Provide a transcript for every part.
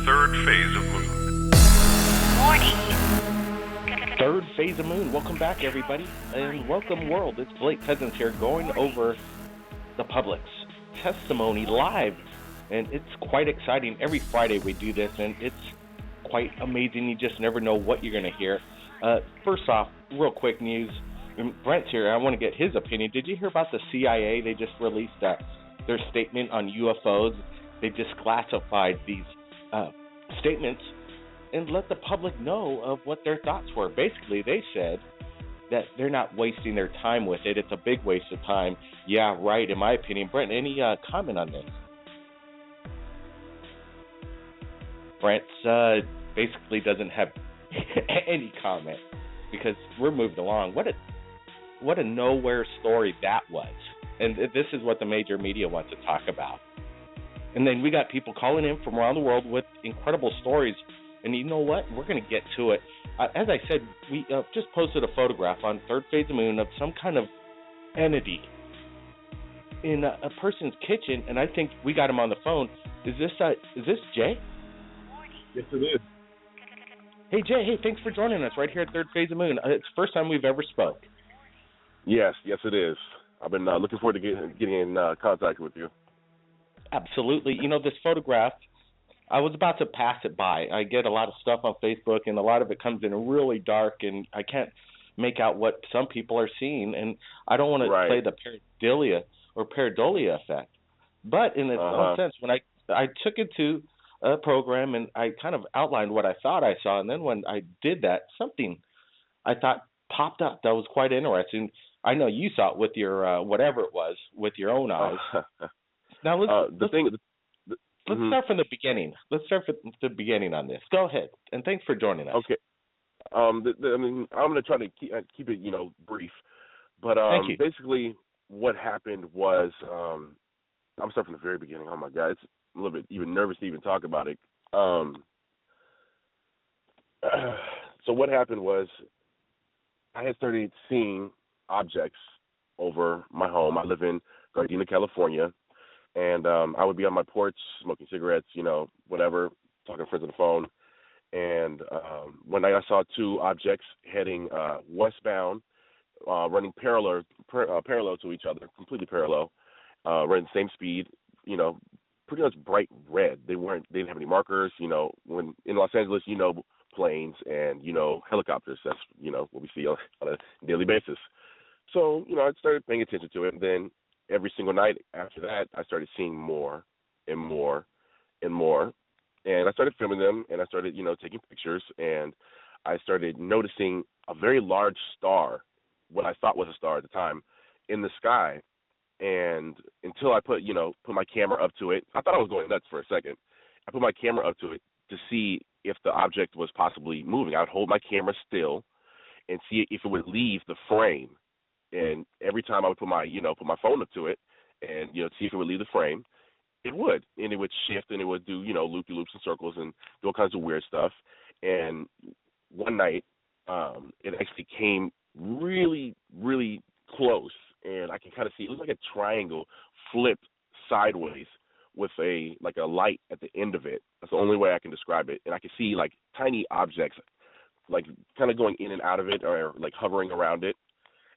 Third phase of moon. Warning. Third phase of moon. Welcome back, everybody, and welcome, world. It's Blake Cousins here, going over the public's testimony live, and it's quite exciting. Every Friday we do this, and it's quite amazing. You just never know what you're going to hear. First off, real quick news. Brent's here. I want to get his opinion. Did you hear about the CIA? They just released their statement on UFOs. They just classified these statements and let the public know of what their thoughts were. Basically, they said that they're not wasting their time with it. It's a big waste of time. Yeah, right, in my opinion. Brent, any comment on this? Brent basically doesn't have any comment because we're moved along. What a nowhere story that was. And this is what the major media wants to talk about. And then we got people calling in from around the world with incredible stories. And you know what? We're going to get to it. As I said, we just posted a photograph on Third Phase of Moon of some kind of entity in a person's kitchen, and I think we got him on the phone. Is this Jay? Yes, it is. Hey, Jay. Hey, thanks for joining us right here at Third Phase of Moon. It's the first time we've ever spoke. Yes, it is. I've been looking forward to getting in contact with you. Absolutely. You know, this photograph, I was about to pass it by. I get a lot of stuff on Facebook, and a lot of it comes in really dark, and I can't make out what some people are seeing, and I don't want to play the pareidolia effect. But in its own sense, when I took it to a program, and I kind of outlined what I thought I saw, and then when I did that, something I thought popped up that was quite interesting. I know you saw it with your whatever it was, with your own eyes. Now, let's start from the beginning. Let's start from the beginning on this. Go ahead, and thanks for joining us. Okay. I mean, I'm going to try to keep it, brief. But basically, what happened was, I'm starting from the very beginning. Oh my God, it's a little bit even nervous to even talk about it. So what happened was, I had started seeing objects over my home. I live in Gardena, California. And I would be on my porch smoking cigarettes, whatever, talking to friends on the phone. And one night I saw two objects heading westbound, running parallel to each other, completely parallel, running the same speed, pretty much bright red. They didn't have any markers, when in Los Angeles, planes and, helicopters. That's, what we see on a daily basis. So, I started paying attention to it. And then every single night after that, I started seeing more and more and more. And I started filming them, and I started, taking pictures, and I started noticing a very large star, what I thought was a star at the time, in the sky. And until I put my camera up to it, I thought I was going nuts for a second. I put my camera up to it to see if the object was possibly moving. I would hold my camera still and see if it would leave the frame. And every time I would put my phone up to it and, see if it would leave the frame, it would. And it would shift, and it would do, loopy-loops and circles and do all kinds of weird stuff. And one night, it actually came really, really close. And I can kind of see, it was like a triangle flipped sideways with a light at the end of it. That's the only way I can describe it. And I can see, like, tiny objects, like, kind of going in and out of it or, like, hovering around it.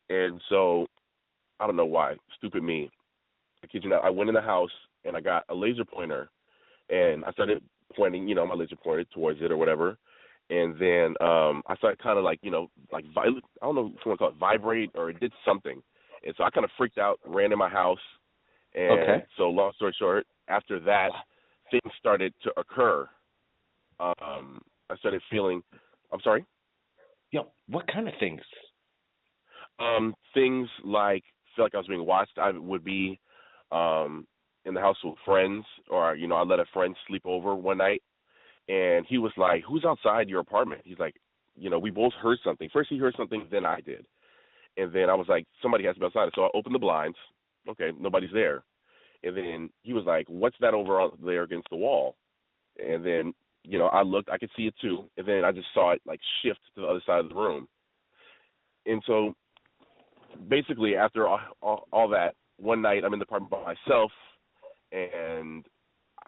And so, I don't know why, stupid me, I kid you not, I went in the house and I got a laser pointer and I started pointing, my laser pointer towards it or whatever. And then I started kind of like, I don't know if you want to call it vibrate, or it did something. And so I kind of freaked out, ran in my house. And so long story short, after that, things started to occur. I started feeling, I'm sorry? Yeah, what kind of things? Things like feel like I was being watched. I would be in the house with friends, or I let a friend sleep over one night, and he was like, "Who's outside your apartment?" He's like, we both heard something. First he heard something, then I did, and then I was like, somebody has to be outside. So I opened the blinds. Okay, nobody's there, and then he was like, "What's that over there against the wall?" And then I looked, I could see it too, and then I just saw it like shift to the other side of the room, and so. Basically, after all that, one night I'm in the apartment by myself, and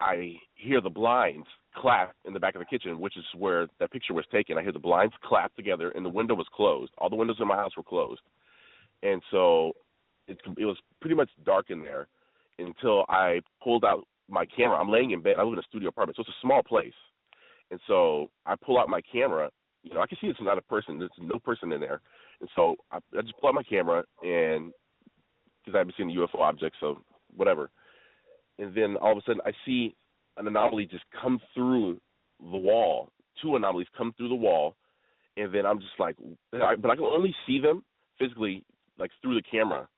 I hear the blinds clap in the back of the kitchen, which is where that picture was taken. I hear the blinds clap together, and the window was closed. All the windows in my house were closed. And so it was pretty much dark in there until I pulled out my camera. I'm laying in bed. I live in a studio apartment, so it's a small place. And so I pull out my camera. You know, I can see it's not a person. There's no person in there. And so I just pull out my camera, and because I haven't seen the UFO object, so whatever. And then all of a sudden I see an anomaly just come through the wall. Two anomalies come through the wall, and then I'm just like, but I can only see them physically, like through the camera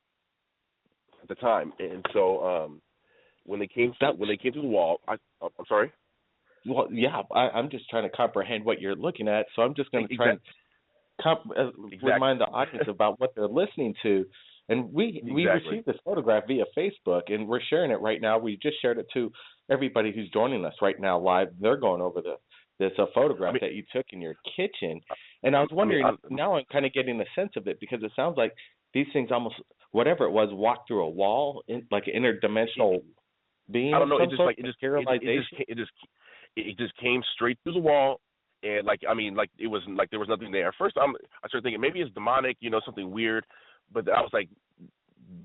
at the time. And so when they came through the wall, I'm sorry. Well, yeah, I'm just trying to comprehend what you're looking at, so I'm just going to try and remind the audience about what they're listening to. And we received this photograph via Facebook, and we're sharing it right now. We just shared it to everybody who's joining us right now live. They're going over this photograph that you took in your kitchen. And I was wondering, now I'm kind of getting a sense of it, because it sounds like these things almost, whatever it was, walked through a wall, like an interdimensional being. I don't know. It just came straight through the wall. And it was like there was nothing there. At first, I started thinking maybe it's demonic, something weird. But I was like,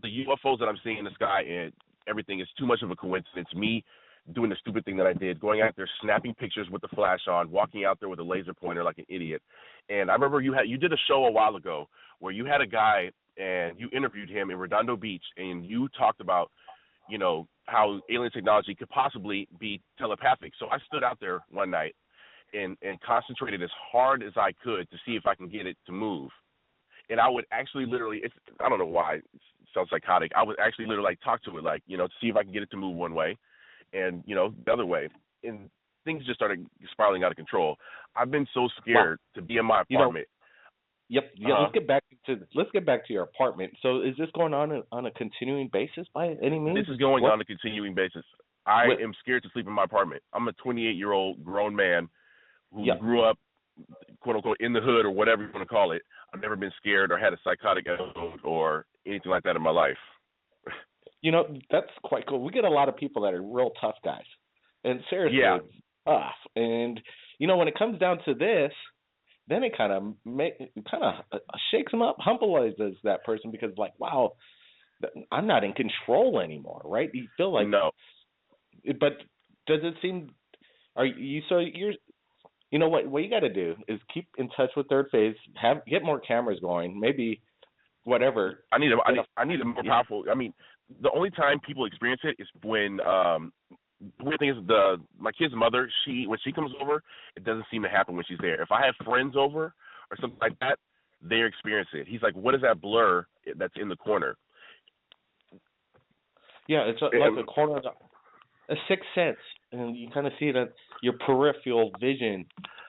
the UFOs that I'm seeing in the sky and everything is too much of a coincidence. Me doing the stupid thing that I did, going out there, snapping pictures with the flash on, walking out there with a laser pointer like an idiot. And I remember you did a show a while ago where you had a guy and you interviewed him in Redondo Beach, and you talked about, how alien technology could possibly be telepathic. So I stood out there one night and concentrated as hard as I could to see if I can get it to move. And I would actually literally, I don't know why, it sounds psychotic. I would actually literally talk to it, to see if I can get it to move one way and, the other way. And things just started spiraling out of control. I've been so scared to be in my apartment. Yep. Yeah. Let's get back to your apartment. So is this going on a continuing basis by any means? This is going on a continuing basis. I am scared to sleep in my apartment. I'm a 28-year-old grown man who grew up, quote unquote, in the hood or whatever you want to call it. I've never been scared or had a psychotic episode or anything like that in my life. That's quite cool. We get a lot of people that are real tough guys, and seriously, tough. And when it comes down to this, then it kind of shakes them up, humblizes that person, because wow, I'm not in control anymore, right? You feel like no. But does it seem? Are you so you're? You know what you got to do is keep in touch with Third Phase, get more cameras going, maybe whatever. I need a more powerful. I mean, the only time people experience it is when the weird thing is my kid's mother, when she comes over, it doesn't seem to happen when she's there. If I have friends over or something like that, they experience it. He's like, "What is that blur that's in the corner?" Yeah, it's like a corner, a sixth sense, and you kind of see that your peripheral vision,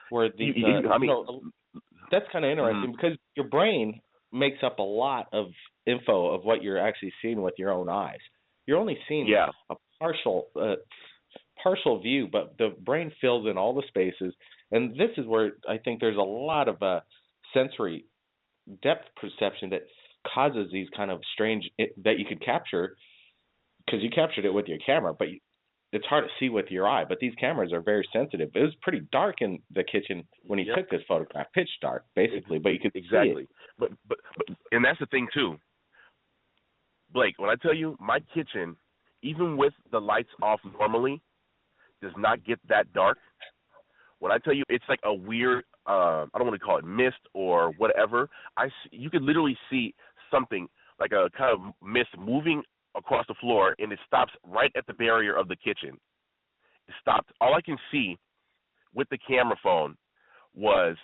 where that's kind of interesting, because your brain makes up a lot of info of what you're actually seeing with your own eyes. You're only seeing a partial view, but the brain fills in all the spaces, and this is where I think there's a lot of sensory depth perception that causes these kind of strange that you could capture, because you captured it with your camera, but it's hard to see with your eye. But these cameras are very sensitive. It was pretty dark in the kitchen when he took this photograph, pitch dark, basically, but you could see it. But and that's the thing too, Blake. When I tell you, my kitchen, even with the lights off normally, does not get that dark. When I tell you, it's like a weird, I don't want to call it mist or whatever. You could literally see something like a kind of mist moving across the floor, and it stops right at the barrier of the kitchen. It stopped. All I can see with the camera phone was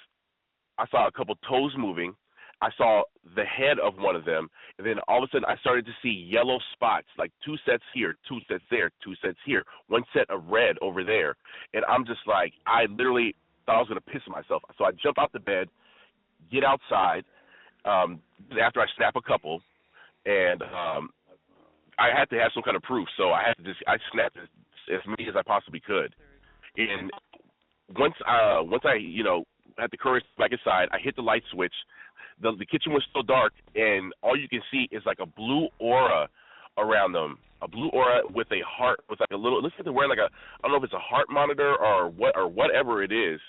I saw a couple toes moving. I saw the head of one of them, and then all of a sudden I started to see yellow spots, like 2 sets here, 2 sets there, 2 sets here, 1 set of red over there. And I'm just like, I literally thought I was going to piss myself. So I jump out the bed, get outside, after I snap a couple, and I had to have some kind of proof, so I snapped as many as I possibly could. And once I had the courage to back inside, I hit the light switch. The kitchen was still dark, and all you can see is like a blue aura around them, a blue aura with a heart, with like a little. It looks like they're wearing like a, I don't know if it's a heart monitor or whatever it is.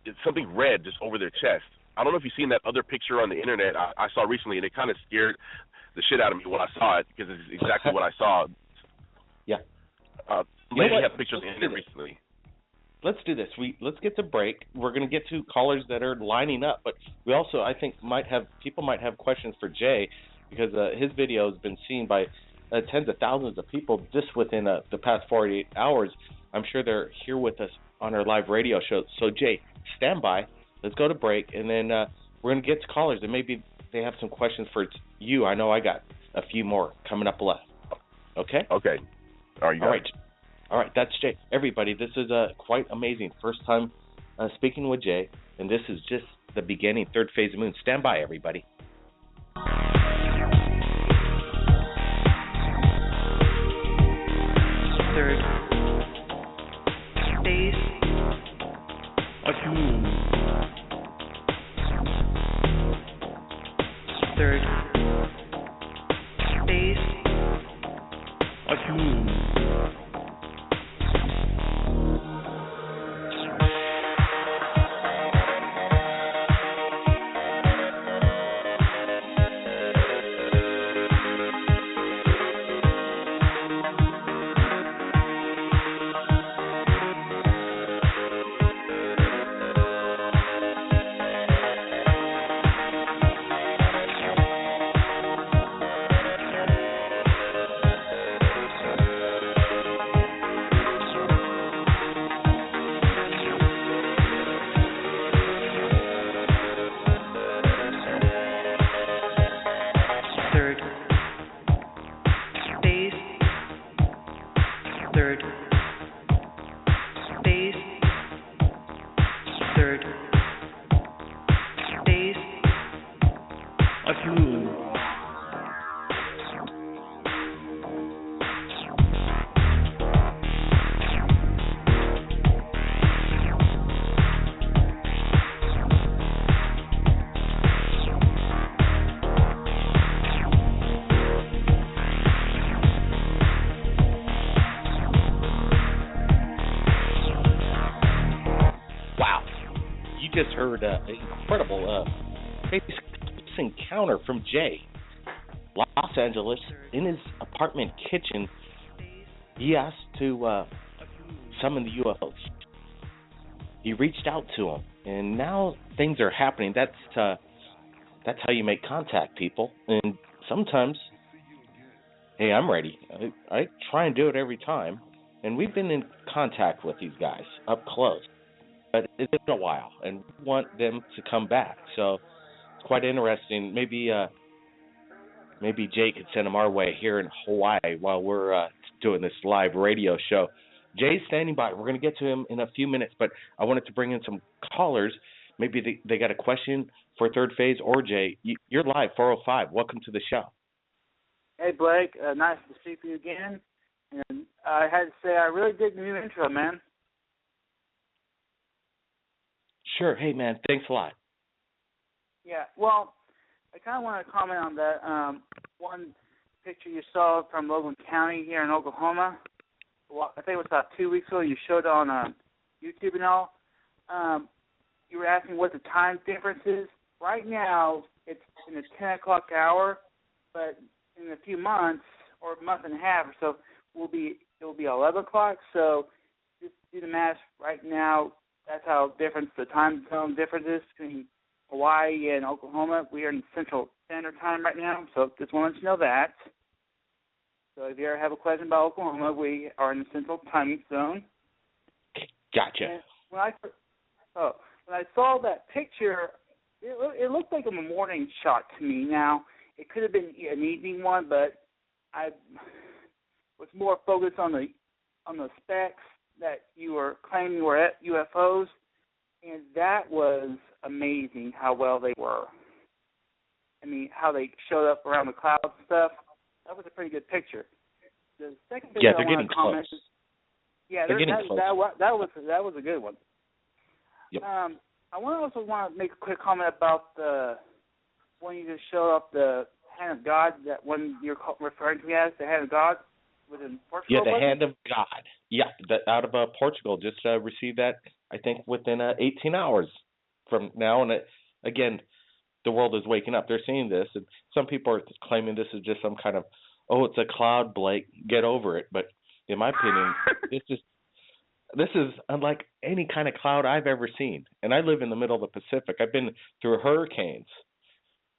It's something red just over their chest. I don't know if you've seen that other picture on the internet I saw recently, and it kind of scared the shit out of me when I saw it because it's exactly what I saw. Yeah. Lady had pictures on the internet recently. Let's do this. Let's get to break. We're going to get to callers that are lining up, but we also, I think, people might have questions for Jay because his video has been seen by tens of thousands of people just within the past 48 hours. I'm sure they're here with us on our live radio show. So, Jay, stand by. Let's go to break, and then we're going to get to callers, and maybe they have some questions for you. I know I got a few more coming up left. Okay? Okay. All right. All right, that's Jay. Everybody, this is quite amazing. First time speaking with Jay, and this is just the beginning, third phase of Moon. Stand by, everybody. Third phase of Moon. Third phase of Moon. Just heard an incredible face encounter from Jay. Los Angeles, in his apartment kitchen, he asked to summon the UFOs. He reached out to them, and now things are happening. That's how you make contact, people. And sometimes, hey, I'm ready. I try and do it every time, and we've been in contact with these guys up close. But it's been a while, and we want them to come back. So it's quite interesting. Maybe Jay could send them our way here in Hawaii while we're doing this live radio show. Jay's standing by. We're going to get to him in a few minutes, but I wanted to bring in some callers. Maybe they got a question for Third Phase or Jay. You're live, 405. Welcome to the show. Hey, Blake. Nice to speak to you again. And I had to say I really dig the new intro, man. Sure. Hey, man, thanks a lot. Yeah, well, I kind of want to comment on that one picture you saw from Logan County here in Oklahoma. Well, I think it was about 2 weeks ago. You showed it on YouTube and all. You were asking what the time difference is. Right now, it's in the 10 o'clock hour, but in a few months or a month and a half or so, it will be 11 o'clock. So just do the math right now. That's how different the time zone difference is between Hawaii and Oklahoma. We are in Central Standard Time right now, so just wanted to know that. So if you ever have a question about Oklahoma, we are in the Central Time Zone. Gotcha. And when I saw that picture, it looked like a morning shot to me. Now, it could have been an evening one, but I was more focused on the specs that you were claiming were at UFOs, and that was amazing how well they were. I mean, how they showed up around the clouds and stuff. That was a pretty good picture. The second picture they're getting close. They're getting close. That was a good one. Yep. I also want to make a quick comment about the when you just showed up the hand of God, that one you're referring to me as, the hand of God, was in Portugal? Yeah, the hand of God. Yeah, out of Portugal. Just received that, I think, within 18 hours from now. And again, the world is waking up. They're seeing this, and some people are claiming this is just some kind of, oh, it's a cloud, Blake, get over it. But in my opinion, this is unlike any kind of cloud I've ever seen. And I live in the middle of the Pacific. I've been through hurricanes,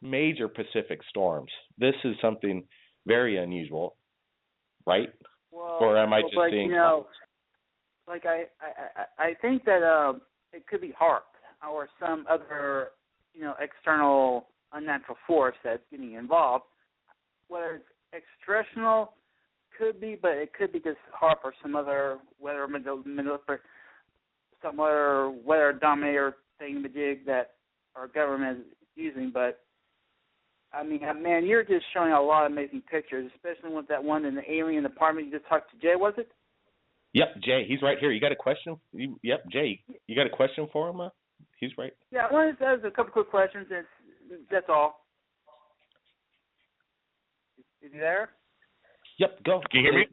major Pacific storms. This is something very unusual, right? Well, or am I just like, seeing? You know, like I think that it could be HARP or some other, you know, external unnatural force that's getting involved. Whether it's extraterrestrial, could be, but it could be just HARP or some other weather some other weather dominator thingamajig that our government is using. But I mean, man, you're just showing a lot of amazing pictures, especially with that one in the alien apartment. You just talked to Jay, was it? Yep, Jay, he's right here. You got a question? Yep, Jay, you got a question for him? He's right. Yeah, I wanted to ask a couple quick questions. That's all. Is he there? Yep, go. Can you hear me?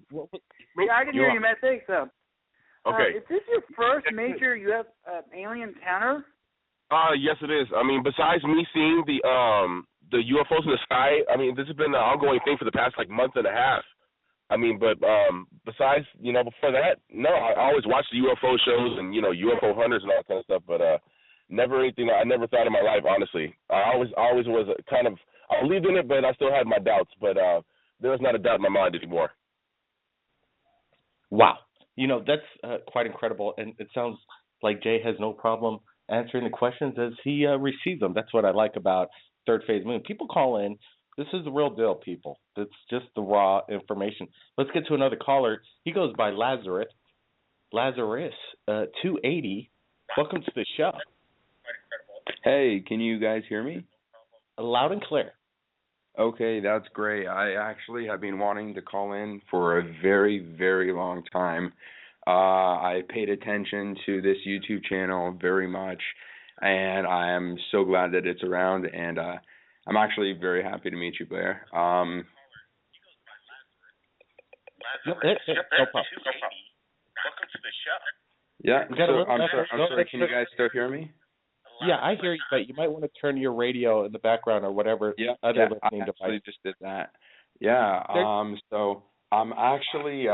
Yeah, I can hear you, man. Thanks. Okay. Is this your first major alien encounter? Yes, it is. I mean, besides me seeing the UFOs in the sky, I mean, this has been an ongoing thing for the past month and a half. I mean, but besides, before that, no, I always watched the UFO shows and UFO hunters and all that kind of stuff, but never anything I never thought in my life, honestly. I always was I believed in it, but I still had my doubts, but there was not a doubt in my mind anymore. Wow. That's quite incredible, and it sounds like Jay has no problem answering the questions as he receives them. That's what I like about Third Phase Moon. People call in. This is the real deal, people. It's just the raw information. Let's get to another caller. He goes by Lazarus 280. Welcome to the show. Hey, can you guys hear me? Loud and clear. Okay, that's great. I actually have been wanting to call in for a very, very long time. I paid attention to this YouTube channel very much, and I am so glad that it's around, and I'm actually very happy to meet you, Blair. No problem. Welcome to the show. Yeah, I'm sorry, can you guys still hear me? Yeah, I hear you, but you might want to turn your radio in the background or whatever other listening device. I actually just did that. Yeah, so I'm actually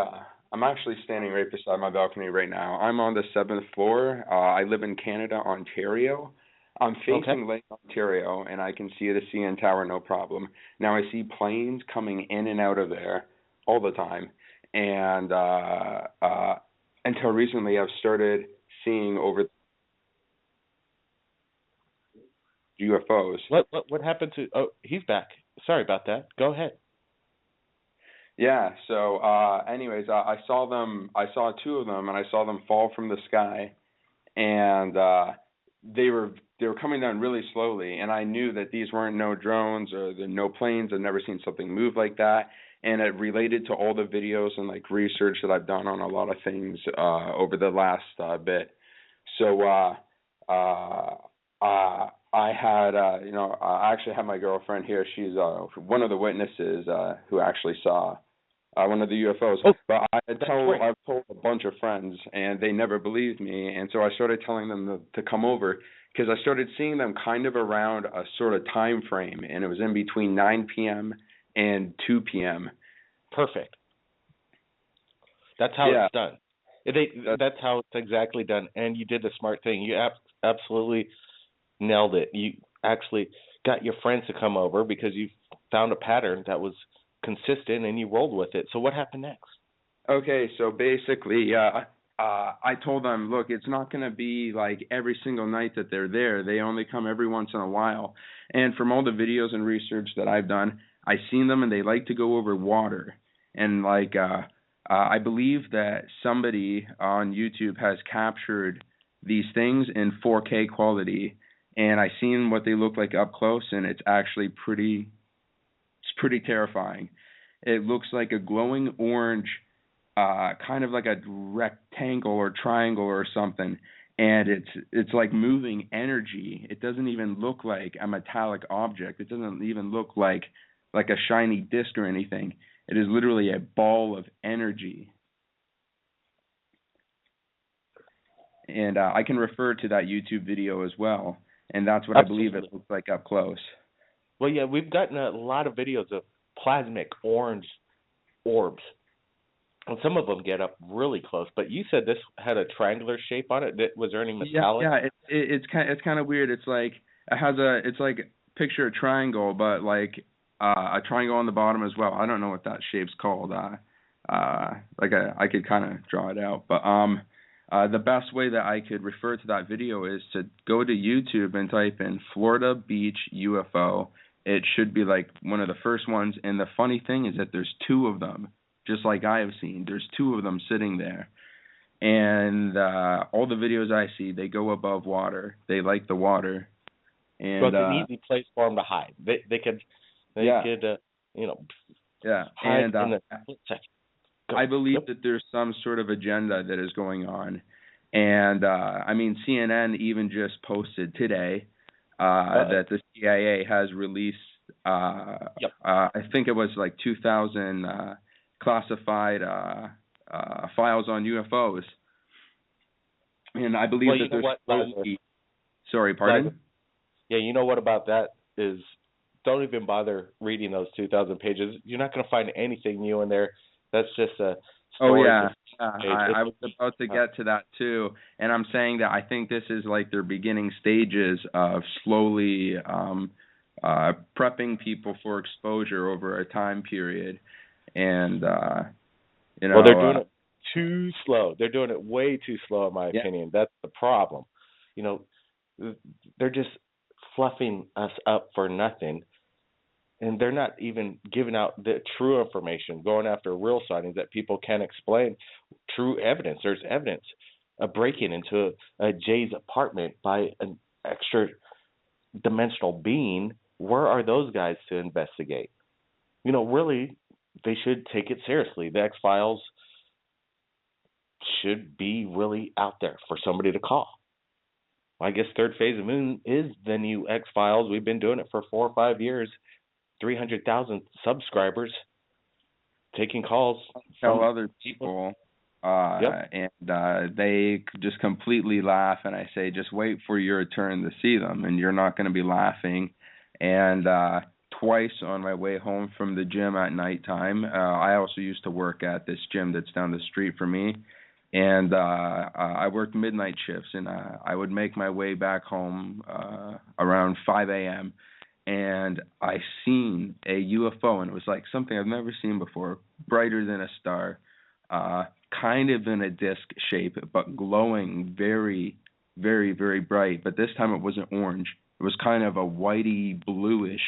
standing right beside my balcony right now. I'm on the 7th floor. I live in Canada, Ontario. I'm facing Lake Ontario, and I can see the CN Tower no problem. Now, I see planes coming in and out of there all the time, and until recently I've started seeing over UFOs. What happened to? Oh, he's back. Sorry about that. Go ahead. Yeah. So, anyways, I saw them. I saw two of them, and I saw them fall from the sky, and they were coming down really slowly. And I knew that these weren't no drones or no planes. I've never seen something move like that, and it related to all the videos and research that I've done on a lot of things over the last bit. So, I had, I actually had my girlfriend here. She's one of the witnesses who actually saw one of the UFOs. Oh, but I've told a bunch of friends, and they never believed me. And so I started telling them to come over because I started seeing them kind of around a sort of time frame, and it was in between 9 p.m. and 2 p.m. Perfect. That's how it's done. That's how it's exactly done. And you did the smart thing. You absolutely nailed it. You actually got your friends to come over because you found a pattern that was consistent and you rolled with it. So what happened next? Okay, so basically, I told them, look, it's not going to be like every single night that they're there. They only come every once in a while. And from all the videos and research that I've done, I've seen them and they like to go over water. And I believe that somebody on YouTube has captured these things in 4K quality. And I've seen what they look like up close, and it's actually pretty terrifying. It looks like a glowing orange, kind of like a rectangle or triangle or something, and it's like moving energy. It doesn't even look like a metallic object. It doesn't even look like like a shiny disc or anything. It is literally a ball of energy. And I can refer to that YouTube video as well. And that's what Absolutely. I believe it looks like up close. Well, yeah, we've gotten a lot of videos of plasmic orange orbs. And some of them get up really close. But you said this had a triangular shape on it. Was there any metallic? Yeah. It's kind of weird. It's like it's like picture a triangle, but like a triangle on the bottom as well. I don't know what that shape's called. I could kind of draw it out, but the best way that I could refer to that video is to go to YouTube and type in Florida Beach UFO. It should be like one of the first ones. And the funny thing is that there's two of them, just like I have seen. There's two of them sitting there. And all the videos I see, they go above water. They like the water. And well, it's an easy place for them to hide. They could hide and in the split second. I believe that there's some sort of agenda that is going on. And, I mean, CNN even just posted today that the CIA has released, I think it was like 2,000 classified files on UFOs. And I believe that there's supposed to be... Sorry, pardon? Yeah, you know what about that is don't even bother reading those 2,000 pages. You're not going to find anything new in there. That's just a story. Oh, yeah. I was about to get to that, too. And I'm saying that I think this is like their beginning stages of slowly prepping people for exposure over a time period. And, you know... Well, they're doing it too slow. They're doing it way too slow, in my opinion. That's the problem. You know, they're just fluffing us up for nothing. And they're not even giving out the true information, going after real sightings that people can explain, true evidence. There's evidence. A break-in into a Jay's apartment by an extra-dimensional being. Where are those guys to investigate? You know, really, they should take it seriously. The X-Files should be really out there for somebody to call. I guess Third Phase of Moon is the new X-Files. We've been doing it for 4 or 5 years. 300,000 subscribers taking calls. Tell other people, and they just completely laugh, and I say, just wait for your turn to see them, and you're not going to be laughing. And twice on my way home from the gym at nighttime, I also used to work at this gym that's down the street from me, and I worked midnight shifts, and I would make my way back home around 5 a.m., and I seen a UFO, and it was like something I've never seen before, brighter than a star, kind of in a disc shape, but glowing very, very, very bright. But this time it wasn't orange. It was kind of a whitey, bluish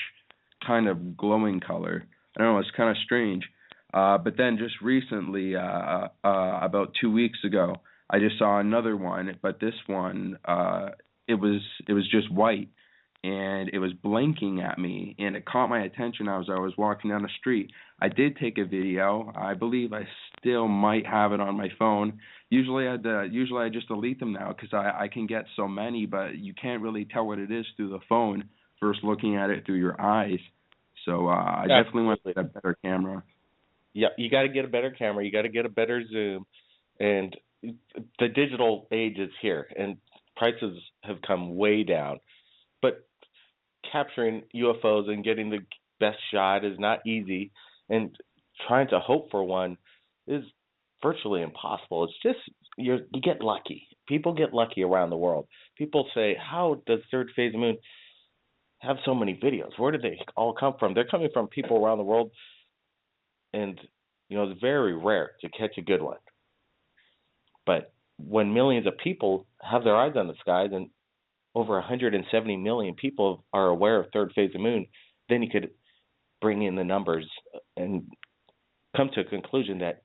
kind of glowing color. I don't know, it's kind of strange. But then just recently, about 2 weeks ago, I just saw another one, but this one, it was just white. And it was blinking at me, and it caught my attention as I was walking down the street. I did take a video. I believe I still might have it on my phone. Usually I just delete them now because I can get so many, but you can't really tell what it is through the phone first looking at it through your eyes. So I definitely want to get a better camera. Yeah, you got to get a better camera. You got to get a better zoom. And the digital age is here, and prices have come way down. But capturing UFOs and getting the best shot is not easy, and trying to hope for one is virtually impossible. It's just you get lucky. People get lucky around the world. People say, how does Third Phase of Moon have so many videos? Where do they all come from? They're coming from people around the world, and you know, it's very rare to catch a good one. But when millions of people have their eyes on the skies, and over 170 million people are aware of Third Phase of Moon, then you could bring in the numbers and come to a conclusion that,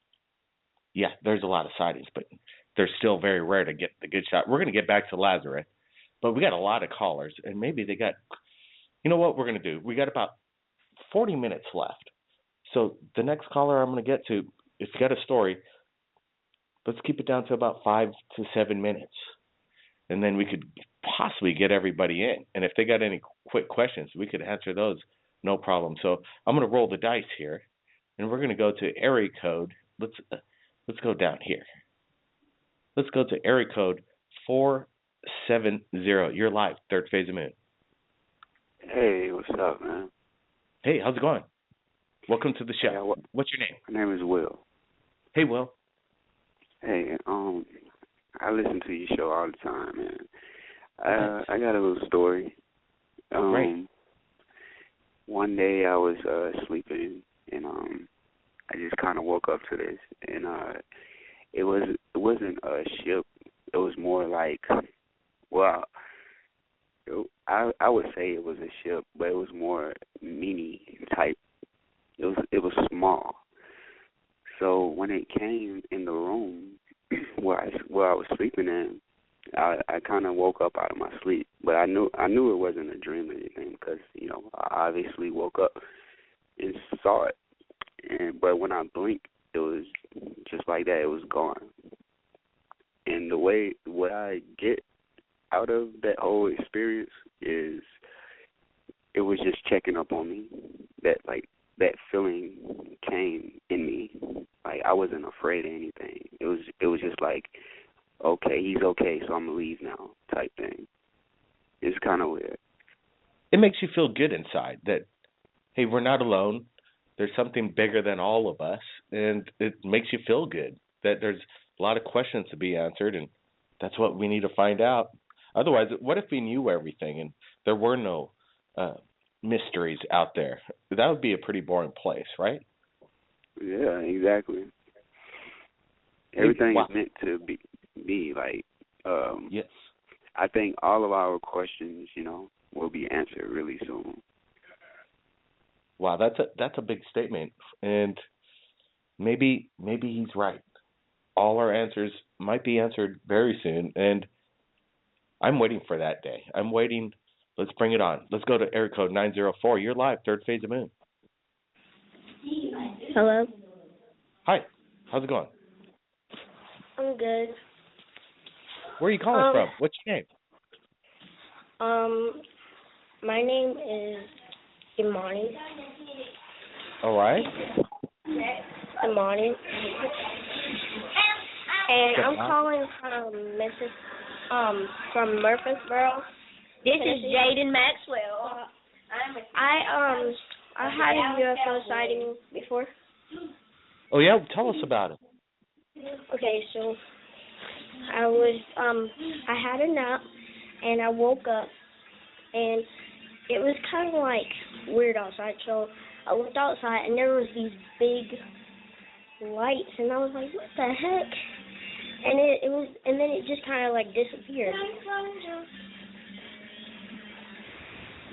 yeah, there's a lot of sightings, but they're still very rare to get the good shot. We're going to get back to Lazarus, but we got a lot of callers, and maybe they got, you know what we're going to do? We got about 40 minutes left. So the next caller I'm going to get to, if you got a story, let's keep it down to about 5 to 7 minutes. And then we could possibly get everybody in. And if they got any quick questions, we could answer those No problem. So I'm going to roll the dice here, and we're going to go to area code. Let's go down here. Let's go to area code 470. You're live, third phase of moon. Hey, what's up, man? Hey, how's it going? Welcome to the show. Yeah, What's your name? my name is Will. Hey, Will. Hey, I listen to your show all the time, man. I got a little story. Great. One day I was sleeping, and I just kind of woke up to this, and it wasn't a ship. It was more like, well, I would say it was a ship, but it was more mini type. It was small. So when it came in the room where I was sleeping in, I kind of woke up out of my sleep, but I knew it wasn't a dream or anything because I obviously woke up and saw it, but when I blinked, it was just like that. It was gone. And the way what I get out of that whole experience is it was just checking up on me. That feeling came in me. Like I wasn't afraid of anything. It was just like, okay, he's okay, so I'm gonna leave now type thing. It's kind of weird. It makes you feel good inside that, hey, we're not alone. There's something bigger than all of us, and it makes you feel good that there's a lot of questions to be answered, and that's what we need to find out. Otherwise, what if we knew everything and there were no mysteries out there? That would be a pretty boring place, right? Yeah, exactly. Everything is meant to be like. Yes. I think all of our questions, will be answered really soon. Wow, that's a big statement, and maybe he's right. All our answers might be answered very soon, and I'm waiting for that day. I'm waiting. Let's bring it on. Let's go to area code 904. You're live, third phase of moon. Hello. Hi. How's it going? I'm good. Where are you calling from? What's your name? My name is Imani. All right. Imani. And I'm calling from Murfreesboro. This is Jaden Maxwell. I had a UFO sighting before. Oh yeah, tell us about it. Okay, so I had a nap and I woke up and it was kind of like weird outside. So I looked outside and there was these big lights and I was like, what the heck? And and then it just kind of like disappeared.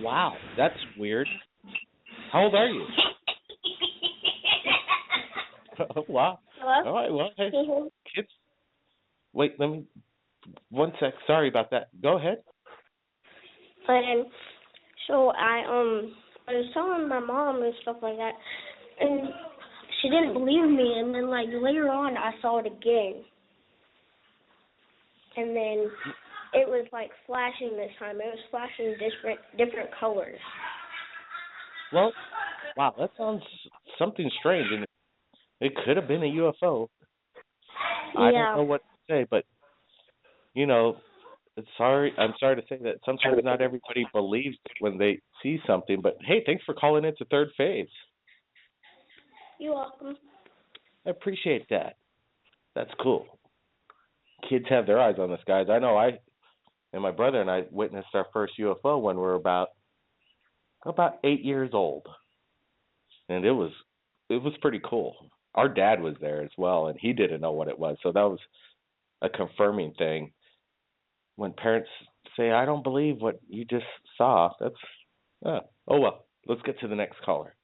Wow, that's weird. How old are you? Wow. Hello? All right, well, hey, kids. Wait, let me, 1 sec. Sorry about that. Go ahead. And so I was telling my mom and stuff like that, and she didn't believe me. And then like later on, I saw it again, and then it was like flashing this time. It was flashing different colors. Well, wow, that sounds something strange, and it could have been a UFO. I don't know what to say, but I'm sorry to say that sometimes not everybody believes when they see something. But hey, thanks for calling into third phase. You're welcome. I appreciate that. That's cool. Kids have their eyes on the skies. I know and my brother and I witnessed our first UFO when we were about 8 years old. And it was pretty cool. Our dad was there as well, and he didn't know what it was. So that was a confirming thing. When parents say, I don't believe what you just saw, that's, oh well. Let's get to the next caller.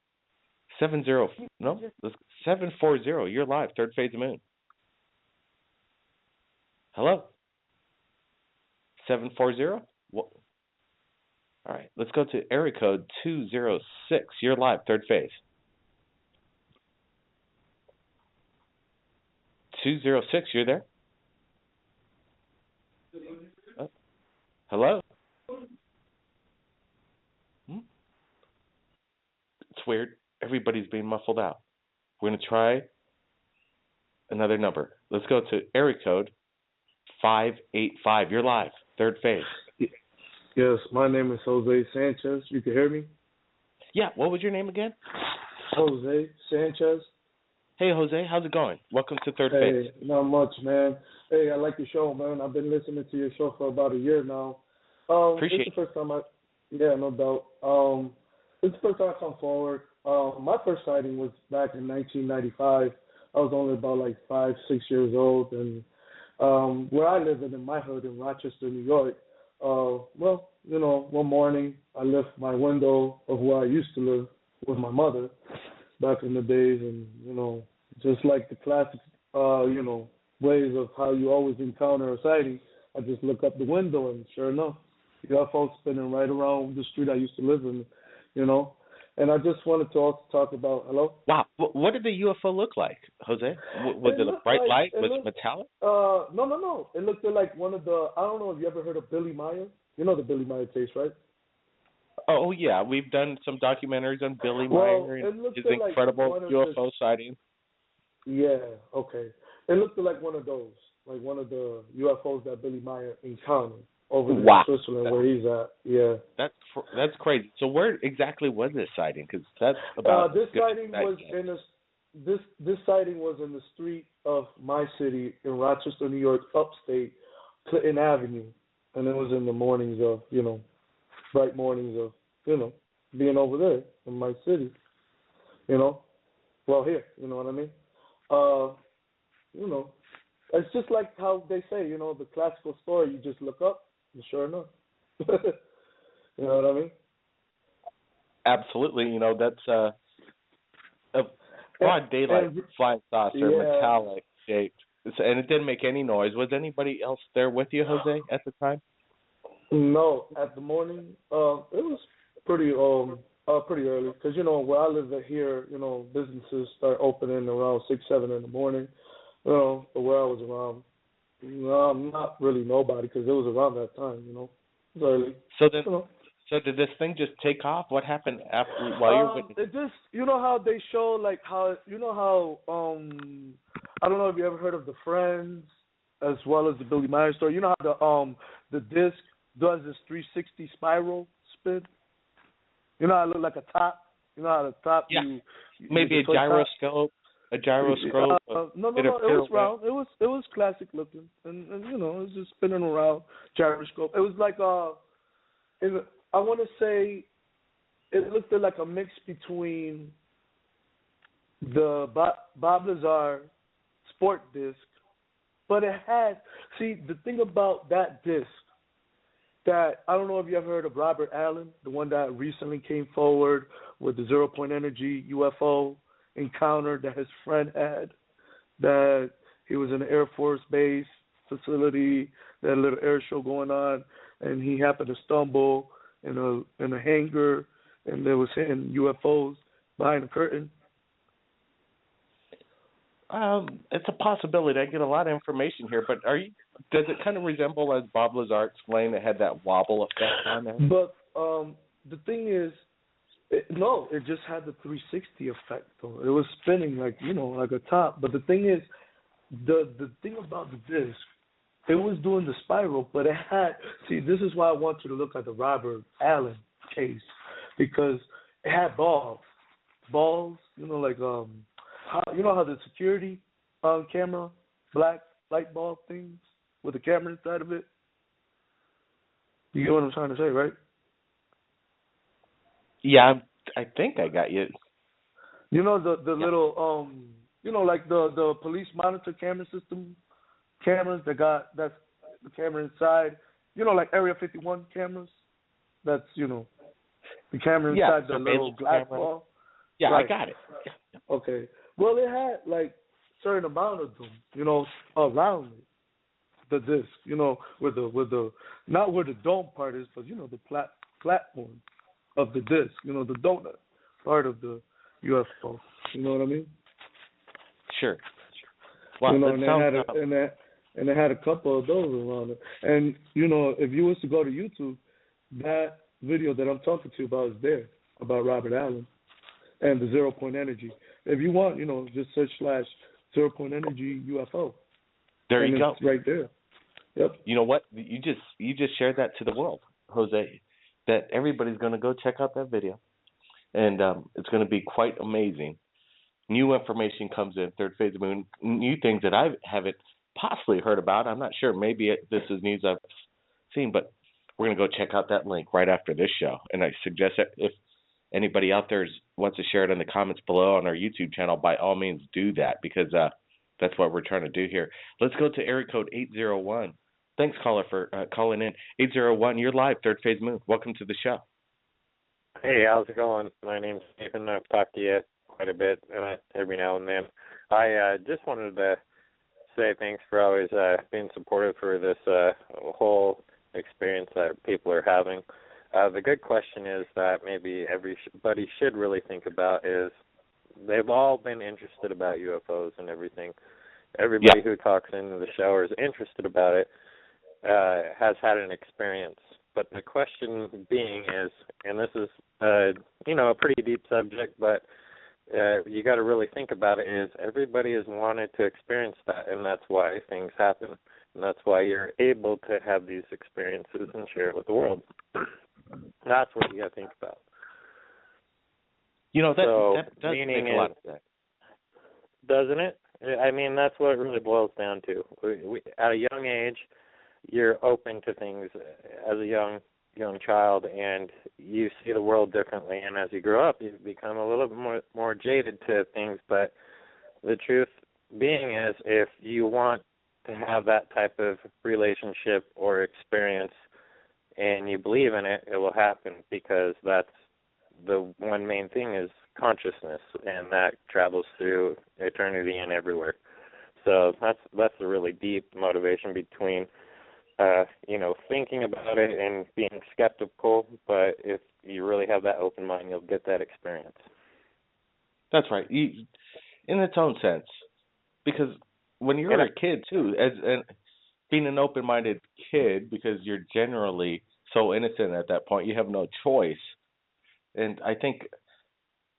740, you're live, third phase of moon. Hello? 740? All right, let's go to area code 206. You're live, third phase. 206, you're there? Oh. Hello? weird. Everybody's being muffled out. We're going to try another number. Let's go to area code 585. You're live. Third phase. Yes, my name is Jose Sanchez. You can hear me? Yeah, what was your name again? Jose Sanchez. Hey, Jose, how's it going? Welcome to Third Hey, Phase. not much, man. Hey, I like your show, man. I've been listening to your show for about a year now. Appreciate It's the first time yeah, no doubt. It's the first time I come forward. My first sighting was back in 1995. I was only about like 5, 6 years old, and where I live in my hood in Rochester, New York. Well, you know, one morning I left my window of where I used to live with my mother back in the days, and you know, just like the classic, you know, ways of how you always encounter a sighting, I just look up the window, and sure enough, UFO spinning right around the street I used to live in, you know. And I just wanted to also talk about, hello? Wow, what did the UFO look like, Jose? Was it a bright light? Was it metallic? No. It looked like one of the, I don't know if you ever heard of Billy Meier. You know the Billy Meier case, right? Oh, yeah. We've done some documentaries on Billy Meier and his incredible UFO sighting. Yeah, okay. It looked like one of those, like one of the UFOs that Billy Meier encountered over in Switzerland where he's at. Yeah. That's crazy. So where exactly was this sighting? Because that's about this sighting was this sighting was in the street of my city in Rochester, New York, upstate, Clinton Avenue, and it was in the mornings of, you know, bright mornings of, you know, being over there in my city, you know, well here, you know what I mean? You know, it's just like how they say, you know, the classical story. You just look up, and sure enough, you know what I mean? Absolutely. You know, that's a broad daylight flying saucer, metallic shaped, and it didn't make any noise. Was anybody else there with you, Jose, at the time? No, at the morning, it was pretty early because, you know, where I live at here, you know, businesses start opening around 6, 7 in the morning. You know, but where I was around, not really nobody because it was around that time, you know. It was early. So did this thing just take off? What happened after while you were with it just, you know how they show, like how, you know how, I don't know if you ever heard of the Friends as well as the Billy Meier story. You know how the disc does this 360 spiral spin? You know how it looked like a top? You know how the top? Yeah. Maybe a gyroscope. A gyroscope. No. It was round. It was classic looking, and you know, it was just spinning around. Gyroscope. It was like I want to say, it looked like a mix between the Bob Lazar sport disc, but it had, see, the thing about that disc, that I don't know if you ever heard of Robert Allen, the one that recently came forward with the 0-point energy UFO encounter that his friend had, that he was in an Air Force base facility, they had a little air show going on, and he happened to stumble in a hangar, and they were seeing UFOs behind the curtain. It's a possibility. I get a lot of information here, but does it kind of resemble, as Bob Lazar explained, it had that wobble effect on it? But the thing is, it just had the 360 effect, though. It was spinning like, you know, like a top. But the thing is, the thing about the disc, it was doing the spiral, but it had, see, this is why I want you to look at the Robert Allen case, because it had balls, you know, like, you know how the security camera, black light bulb things with the camera inside of it? You get what I'm trying to say, right? Yeah, I think I got you. You know the little you know, like the police monitor camera system cameras that's the camera inside. You know, like Area 51 cameras. That's, you know, the camera inside the little black ball. Yeah, right. I got it. Okay. Well, it had like certain amount of them, you know, around it. The disc, you know, with the not where the dome part is, but you know, the platform of the disc, you know, the donut part of the UFO. You know what I mean? Sure. Wow, you know, and they had a couple of those around it. And you know, if you was to go to YouTube, that video that I'm talking to you about is there, about Robert Allen. and the 0 point energy. If you want, just search / 0 point energy UFO. There you go. It's right there. Yep. You know what? You just shared that to the world, Jose, that everybody's going to go check out that video. And it's going to be quite amazing. New information comes in, third phase of the moon, new things that I haven't possibly heard about. I'm not sure. Maybe this is news I've seen, but we're going to go check out that link right after this show. And I suggest that if anybody out there wants to share it in the comments below on our YouTube channel, by all means do that, because that's what we're trying to do here. Let's go to area code 801. Thanks, caller, for calling in. 801, you're live, third phase moon. Welcome to the show. Hey, how's it going? My name's Stephen. I've talked to you quite a bit every now and then. I just wanted to say thanks for always being supportive for this whole experience that people are having. The good question is that maybe everybody should really think about is they've all been interested about UFOs and everything. Everybody who talks into the show or is interested about it has had an experience. But the question being is, and this is, a pretty deep subject, but you got to really think about it, is everybody has wanted to experience that, and that's why things happen. And that's why you're able to have these experiences and share it with the world. That's what you got to think about. That does meaning make a lot of sense. Doesn't it? I mean, that's what it really boils down to. We, at a young age, you're open to things as a young child, and you see the world differently. And as you grow up, you become a little bit more jaded to things. But the truth being is, if you want to have that type of relationship or experience, and you believe in it, it will happen, because that's the one main thing is consciousness, and that travels through eternity and everywhere. So that's a really deep motivation between thinking about it and being skeptical, but if you really have that open mind, you'll get that experience. That's right, in its own sense, because when you're a kid too, and being an open-minded kid, because you're generally so innocent at that point, you have no choice, and I think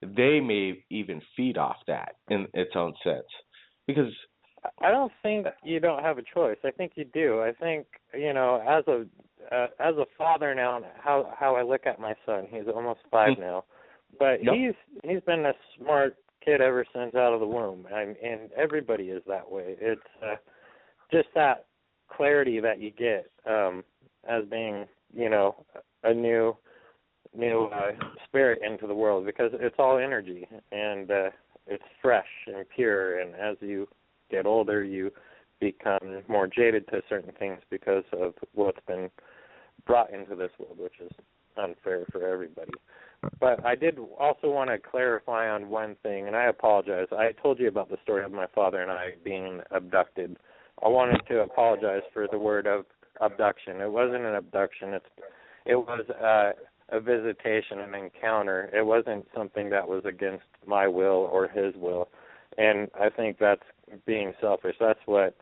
they may even feed off that in its own sense, because I don't think you don't have a choice. I think you do. I think, as a father now, how I look at my son, he's almost 5 now, but he's been a smart kid ever since out of the womb, and everybody is that way. It's just that clarity that you get as being, a new spirit into the world, because it's all energy, and it's fresh and pure, and as you get older, you become more jaded to certain things because of what's been brought into this world, which is unfair for everybody. But I did also want to clarify on one thing, and I apologize. I told you about the story of my father and I being abducted. I wanted to apologize for the word of abduction. It wasn't an abduction. It was a visitation, an encounter. It wasn't something that was against my will or his will. And I think that's being selfish. That's what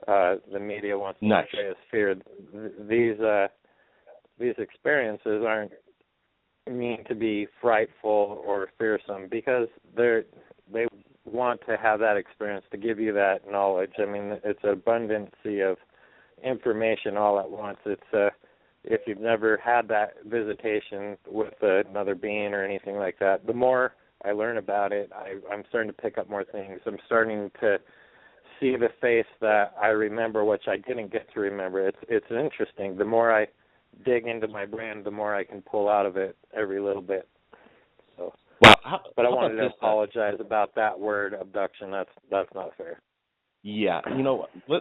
the media wants to portray as fear. These experiences aren't mean to be frightful or fearsome, because they want to have that experience, to give you that knowledge. I mean, it's an abundancy of information all at once. It's if you've never had that visitation with another being or anything like that, the more I learn about it, I'm starting to pick up more things. I'm starting to see the face that I remember, which I didn't get to remember. It's interesting. The more I dig into my brain, the more I can pull out of it every little bit. So, but I wanted to apologize about that word, abduction. That's not fair. Yeah,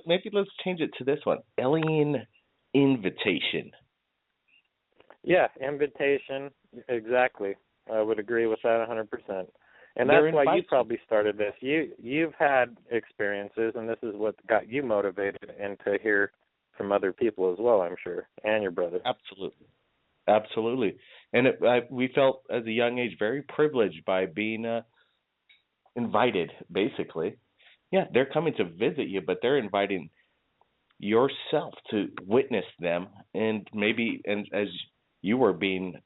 maybe let's change it to this one: alien invitation. Yeah, invitation. Exactly. I would agree with that 100%. And that's why you probably started this. You've had experiences, and this is what got you motivated, and to hear from other people as well, I'm sure, and your brother. Absolutely. And we felt as a young age very privileged by being invited, basically. Yeah, they're coming to visit you, but they're inviting yourself to witness them, and maybe, and as you were being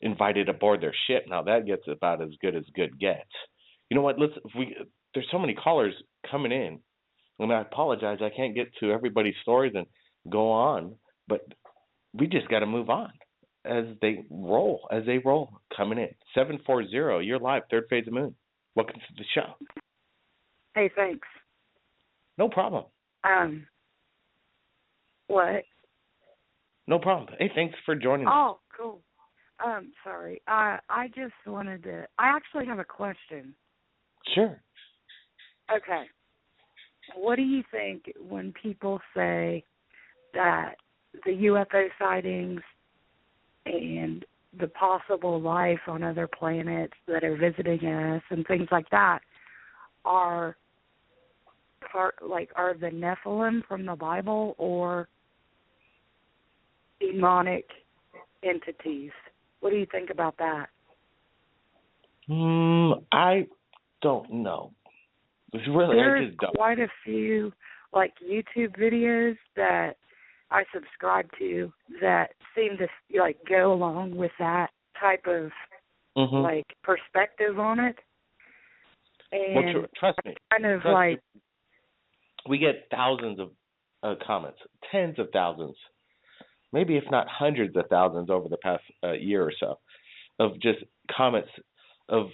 invited aboard their ship. Now that gets about as good gets. You know what? There's so many callers coming in, and I apologize. I can't get to everybody's stories and go on, but we just got to move on as they roll. Coming in 740. You're live. Third Phase of Moon. Welcome to the show. Hey, thanks. No problem. What? No problem. Hey, thanks for joining us. Oh, cool. Sorry. I just wanted to. I actually have a question. Sure. Okay. What do you think when people say that the UFO sightings and the possible life on other planets that are visiting us and things like that are the Nephilim from the Bible or demonic entities? What do you think about that? I don't know. There's quite a few YouTube videos that I subscribe to that seem to go along with that type of perspective on it. And trust me. Kind of we get thousands of comments, tens of thousands, maybe if not hundreds of thousands over the past year or so, of just comments of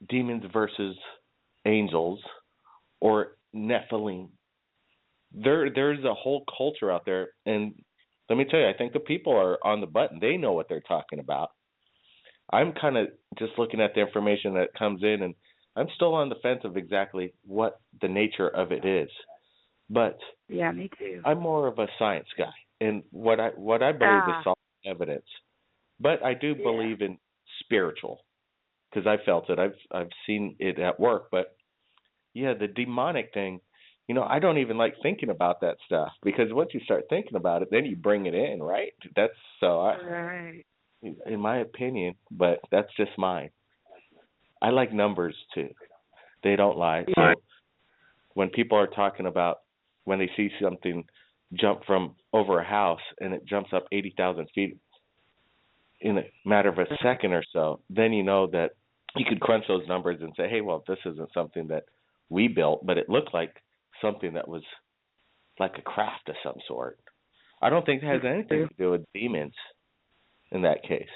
demons versus angels or Nephilim. There's a whole culture out there, and let me tell you, I think the people are on the button. They know what they're talking about. I'm kind of just looking at the information that comes in, and I'm still on the fence of exactly what the nature of it is. But yeah, me too. I'm more of a science guy, and what I believe is solid evidence. But I do believe in spiritual, because I felt it. I've seen it at work. But yeah, the demonic thing, I don't even like thinking about that stuff, because once you start thinking about it, then you bring it in, right? That's right. In my opinion, but that's just mine. I like numbers too. They don't lie. Yeah. So when people are talking about when they see something jump from over a house and it jumps up 80,000 feet in a matter of a second or so, then you know that you could crunch those numbers and say, hey, well, this isn't something that we built, but it looked like something that was like a craft of some sort. I don't think it has anything to do with demons in that case.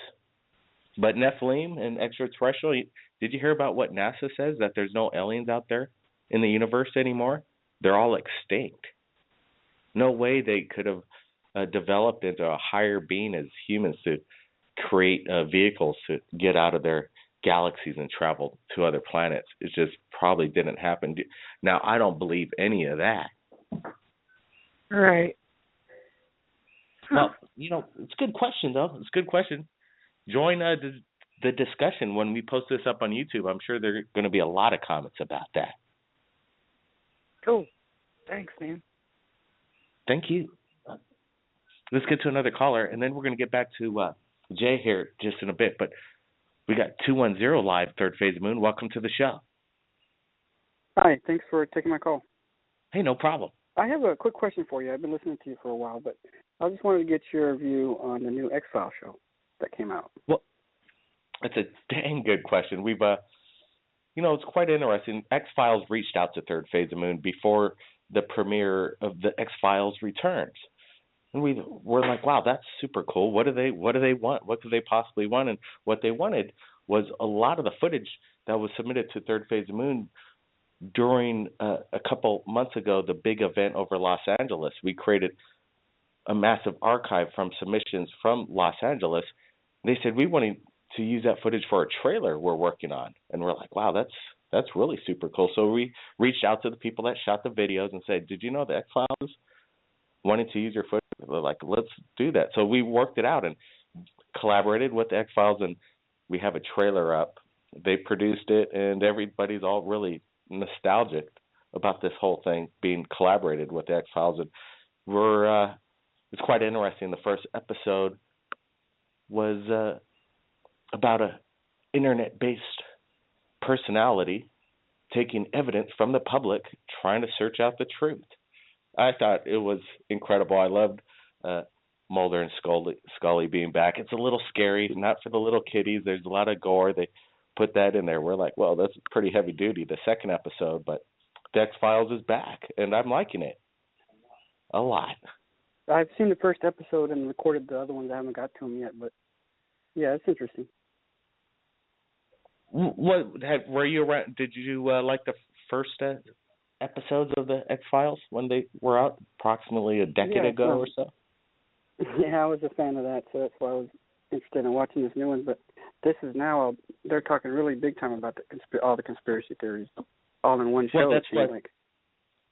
But Nephilim and extraterrestrial, did you hear about what NASA says, that there's no aliens out there in the universe anymore? They're all extinct. No way they could have developed into a higher being as humans to create vehicles to get out of their galaxies and travel to other planets. It just probably didn't happen. Now, I don't believe any of that. Right. Well, it's a good question, though. It's a good question. Join the discussion when we post this up on YouTube. I'm sure there are going to be a lot of comments about that. Cool. Thanks, man. Thank you. Let's get to another caller, and then we're going to get back to Jay here just in a bit. But we got 210 live, Third Phase of Moon. Welcome to the show. Hi. Thanks for taking my call. Hey, no problem. I have a quick question for you. I've been listening to you for a while, but I just wanted to get your view on the new X-Files show that came out. Well, that's a dang good question. We've, it's quite interesting. X-Files reached out to Third Phase of Moon before the premiere of the X-Files Returns. And we're like, wow, that's super cool. What do they want? What could they possibly want? And what they wanted was a lot of the footage that was submitted to Third Phase of Moon during a couple months ago, the big event over Los Angeles. We created a massive archive from submissions from Los Angeles. They said, we wanted to use that footage for a trailer we're working on. And we're like, wow, that's really super cool. So we reached out to the people that shot the videos and said, did you know the X-Files wanted to use your footage? They're like, let's do that. So we worked it out and collaborated with the X-Files, and we have a trailer up. They produced it, and everybody's all really nostalgic about this whole thing being collaborated with the X-Files. And it's quite interesting. The first episode was about a internet-based personality taking evidence from the public, trying to search out the truth. I thought it was incredible. I loved Mulder and Scully being back. It's a little scary, not for the little kiddies. There's a lot of gore. They put that in there. We're like, well, that's pretty heavy duty, the second episode, but the X-Files is back, and I'm liking it a lot. I've seen the first episode and recorded the other ones. I haven't got to them yet, but yeah, it's interesting. Were you around? Did you like the first episodes of the X-Files when they were out approximately a decade ago or so? Yeah, I was a fan of that, so that's why I was interested in watching this new one. But this is now, they're talking really big time about all the conspiracy theories, all in one show.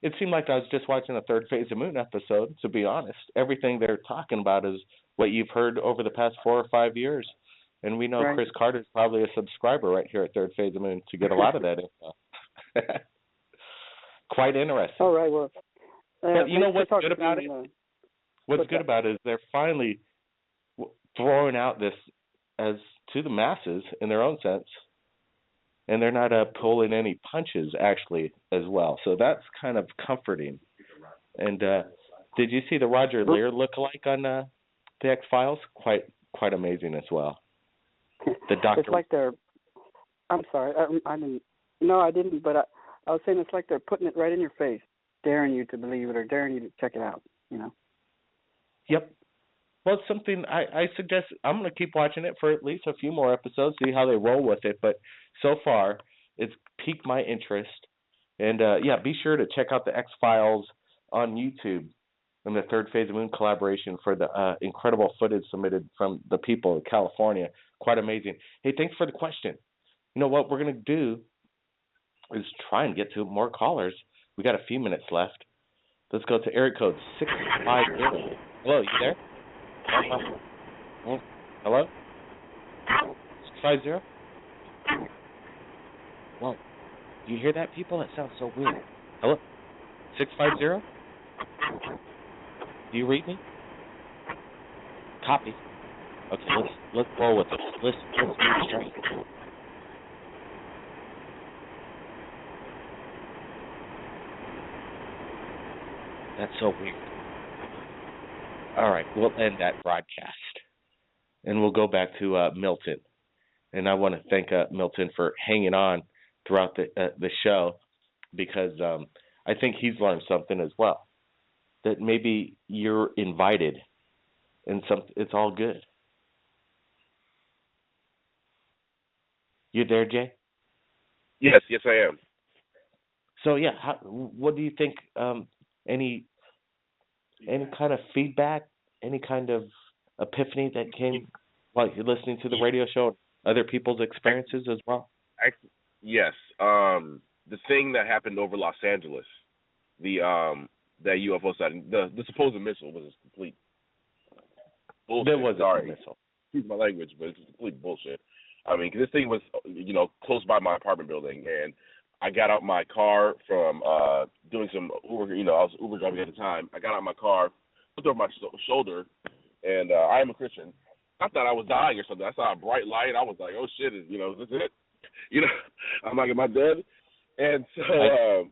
It seemed like I was just watching a Third Phase of Moon episode, to be honest. Everything they're talking about is what you've heard over the past 4 or 5 years. And we know Chris Carter's probably a subscriber right here at Third Phase of Moon to get a lot of that info. Quite interesting. All right, well. But you know what's good about it? What's good about it is they're finally throwing out this as to the masses in their own sense, and they're not pulling any punches actually as well. So that's kind of comforting. And did you see the Roger Lear lookalike on the X-Files? Quite amazing as well. The doctor. It's like they're. I'm sorry, I didn't. No, I didn't. But I was saying it's like they're putting it right in your face, daring you to believe it or daring you to check it out. You know. Yep. Well, it's something I suggest. I'm going to keep watching it for at least a few more episodes, see how they roll with it. But so far, it's piqued my interest. And, be sure to check out the X-Files on YouTube and the Third Phase of Moon collaboration for the incredible footage submitted from the people of California. Quite amazing. Hey, thanks for the question. You know what we're going to do is try and get to more callers. We got a few minutes left. Let's go to area code 650. Hello, you there? Hello? 650? Whoa. Do you hear that, people? That sounds so weird. Hello? 650? Do you read me? Copy. Okay, let's roll with it. Let's move straight. That's so weird. All right, we'll end that broadcast, and we'll go back to Milton. And I want to thank Milton for hanging on throughout the show, because I think he's learned something as well, that maybe you're invited, and it's all good. You there, Jay? Yes, I am. So yeah, what do you think? Any kind of feedback, any kind of epiphany that came while you're listening to the radio show, other people's experiences as well? Yes. The thing that happened over Los Angeles, that UFO sighting, the supposed missile was a complete bullshit. There was a missile. Excuse my language, but it's complete bullshit. I mean, 'cause this thing was, close by my apartment building, and I got out my car from doing some Uber. I was Uber driving at the time. I got out my car, looked over my shoulder, and I am a Christian. I thought I was dying or something. I saw a bright light. I was like, "Oh shit! Is this it?" I'm like, "Am I dead?" And so,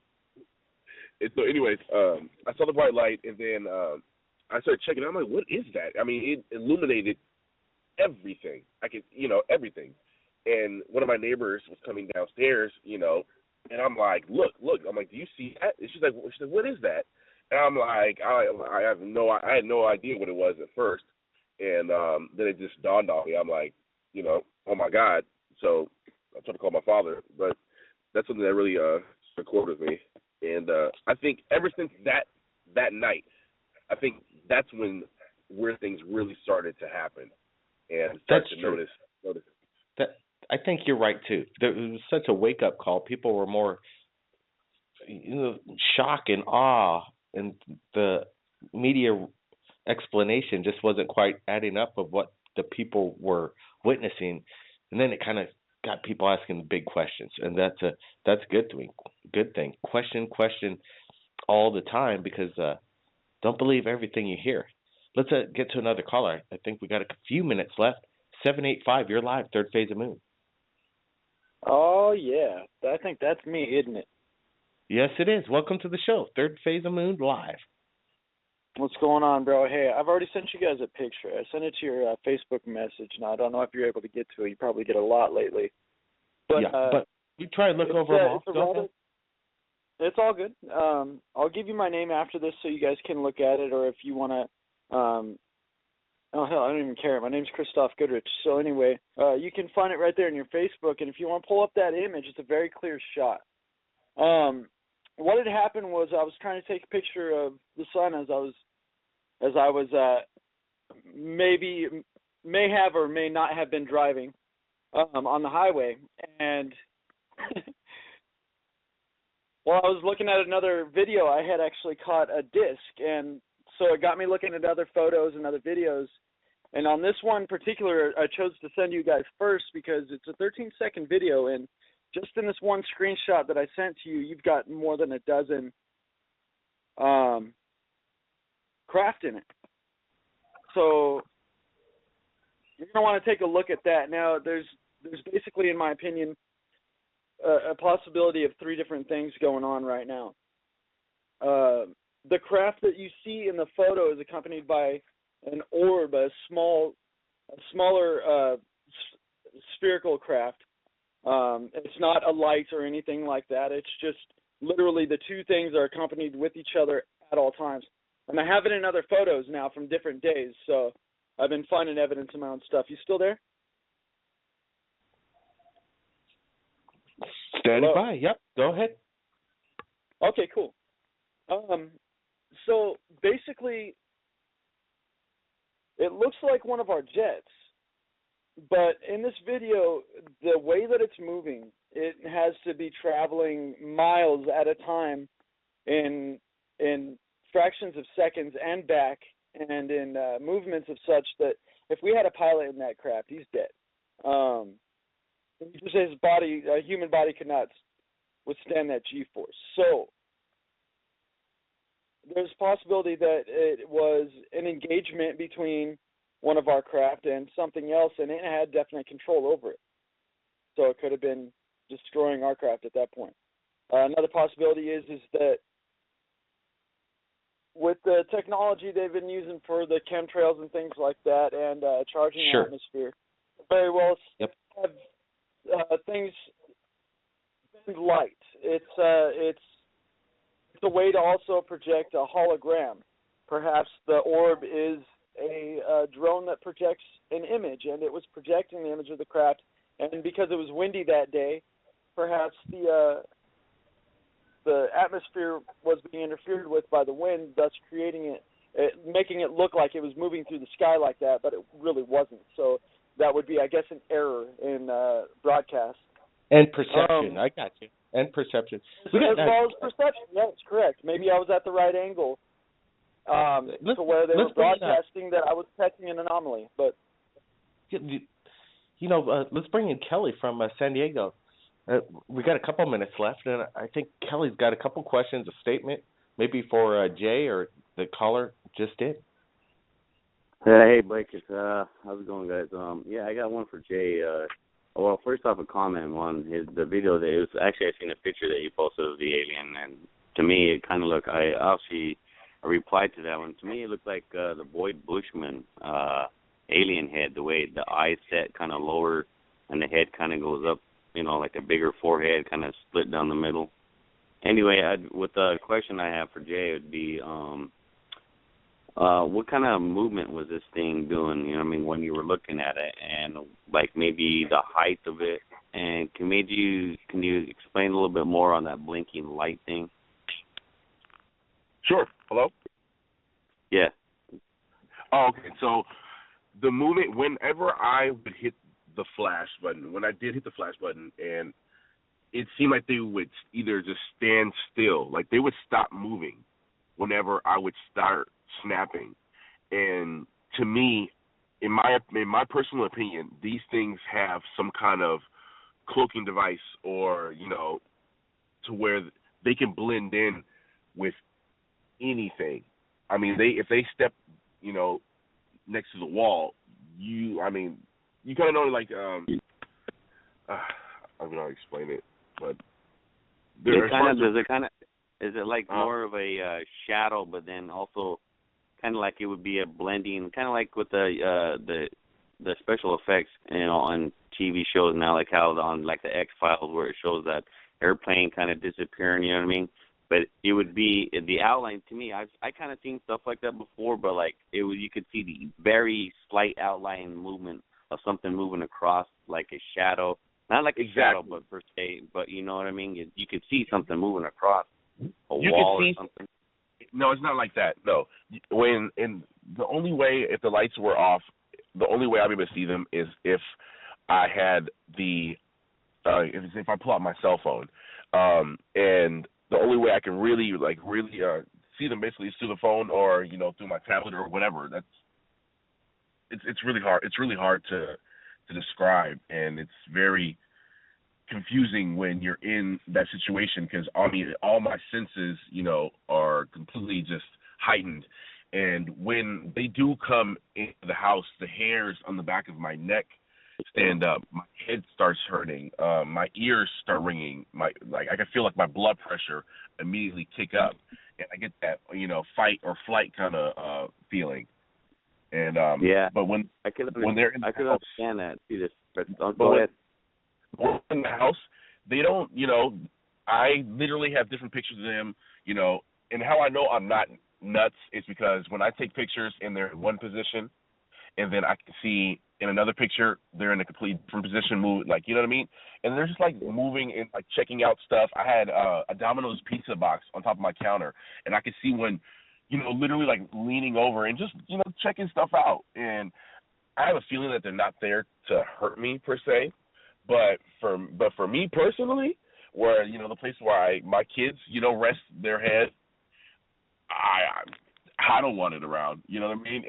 anyways, I saw the bright light, and then I started checking it. I'm like, "What is that?" I mean, it illuminated everything. I could, everything. And one of my neighbors was coming downstairs, and I'm like, look. I'm like, do you see that? And she's like, what is that? And I'm like, I had no idea what it was at first. And then it just dawned on me. I'm like, oh my God. So I tried to call my father, but that's something that really recorded with me. And I think ever since that night, I think that's when weird things really started to happen and started to notice. That I think you're right too. There was such a wake-up call. People were more, shock and awe, and the media explanation just wasn't quite adding up of what the people were witnessing, and then it kind of got people asking big questions, and that's a good thing. Question all the time, because don't believe everything you hear. Let's get to another caller. I think we got a few minutes left. 785, you're live, Third Phase of Moon. Oh, yeah. I think that's me, isn't it? Yes, it is. Welcome to the show, Third Phase of Moon live. What's going on, bro? Hey, I've already sent you guys a picture. I sent it to your Facebook message. Now, I don't know if you're able to get to it. You probably get a lot lately. But, but you try and look over them all. It's all good. I'll give you my name after this so you guys can look at it, or if you want to, oh, hell, I don't even care. My name's Christoph Goodrich. So anyway, you can find it right there in your Facebook, and if you want to pull up that image, it's a very clear shot. What had happened was I was trying to take a picture of the sun as I was may have or may not have been driving on the highway, and while I was looking at another video, I had actually caught a disc, and so it got me looking at other photos and other videos. And on this one particular, I chose to send you guys first because it's a 13-second video, and just in this one screenshot that I sent to you, you've got more than a dozen craft in it. So you're going to want to take a look at that. Now, there's basically, in my opinion, a possibility of three different things going on right now. The craft that you see in the photo is accompanied by an orb, a smaller spherical craft. It's not a light or anything like that. It's just literally the two things are accompanied with each other at all times. And I have it in other photos now from different days, so I've been finding evidence of my own stuff. You still there? Standing by. Yep. Go ahead. Okay, cool. So basically, it looks like one of our jets, but in this video, the way that it's moving, it has to be traveling miles at a time in fractions of seconds and back, and in movements of such that if we had a pilot in that craft, he's dead. His body, a human body, could not withstand that G-force. So there's a possibility that it was an engagement between one of our craft and something else, and it had definite control over it. So it could have been destroying our craft at that point. Another possibility is that with the technology they've been using for the chemtrails and things like that, and charging the atmosphere, very well have things bend light. It's a way to also project a hologram. Perhaps the orb is a drone that projects an image, and it was projecting the image of the craft. And because it was windy that day, perhaps the atmosphere was being interfered with by the wind, thus creating it, making it look like it was moving through the sky like that, but it really wasn't. So that would be, I guess, an error in broadcast. And perception. I got you. And perception. As well as perception. Yeah, that's correct. Maybe I was at the right angle to where they were broadcasting that I was catching an anomaly. But let's bring in Kelly from San Diego. We got a couple minutes left, and I think Kelly's got a couple questions, a statement, maybe for Jay or the caller just did. Hey, Blake, how's it going, guys? I got one for Jay. Well, first off, a comment on the video. That it was actually, I seen a picture that he posted of the alien, and to me, it kind of looked. I replied to that one. To me, it looked like the Boyd Bushman alien head. The way the eyes set kind of lower, and the head kind of goes up. Like a bigger forehead, kind of split down the middle. Anyway, with the question I have for Jay would be, what kind of movement was this thing doing? When you were looking at it, and like maybe the height of it, and can you explain a little bit more on that blinking light thing? Sure. Hello? Yeah. Oh, okay. So the movement, whenever I would hit the flash button, when I did hit the flash button, and it seemed like they would either just stand still, like they would stop moving whenever I would start snapping. And to me, in my personal opinion, these things have some kind of cloaking device, or to where they can blend in with anything. If they step next to the wall, you kind of know, like, I don't know how to explain it, but is it like more of a shadow, but then also kind of like it would be a blending, kind of like with the special effects, on TV shows now, like how on like the X-Files where it shows that airplane kind of disappearing, you know what I mean? But it would be the outline to me. I kind of seen stuff like that before, but like you could see the very slight outline movement of something moving across, like a shadow, not like a shadow, but per se. But you know what I mean? You could see something moving across a wall or something. No, it's not like that. No, the only way, if the lights were off, the only way I'd be able to see them is if I had if I pull out my cell phone, and the only way I can really see them basically is through the phone or through my tablet or whatever. It's really hard. It's really hard to describe, and it's very confusing when you're in that situation because all my senses are completely just heightened. And when they do come into the house, the hairs on the back of my neck stand up. My head starts hurting. My ears start ringing. I can feel like my blood pressure immediately kick up, and I get that fight or flight kind of feeling. And but when they're in the house, understand that. See this, but go ahead. When in the house, they don't. I literally have different pictures of them. And how I know I'm not nuts is because when I take pictures and they're in one position, and then I can see in another picture they're in a completely different position, move you know what I mean? And they're just moving and checking out stuff. I had a Domino's pizza box on top of my counter, and I could see one, literally leaning over and just checking stuff out. And I have a feeling that they're not there to hurt me per se, but for me personally, where the place where my kids rest their head, I don't want it around. You know what I mean?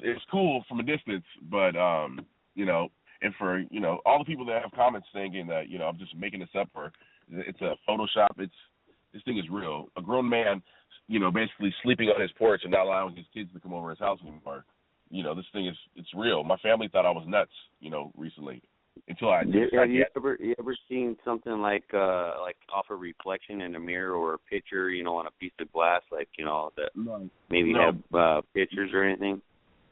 It's cool from a distance, but and for all the people that have comments thinking that I'm just making this up or it's a Photoshop. This thing is real. A grown man, basically sleeping on his porch and not allowing his kids to come over his house anymore. This thing it's real. My family thought I was nuts, recently. Until I have you ever seen something like off a reflection in a mirror or a picture, on a piece of glass, that maybe have pictures or anything?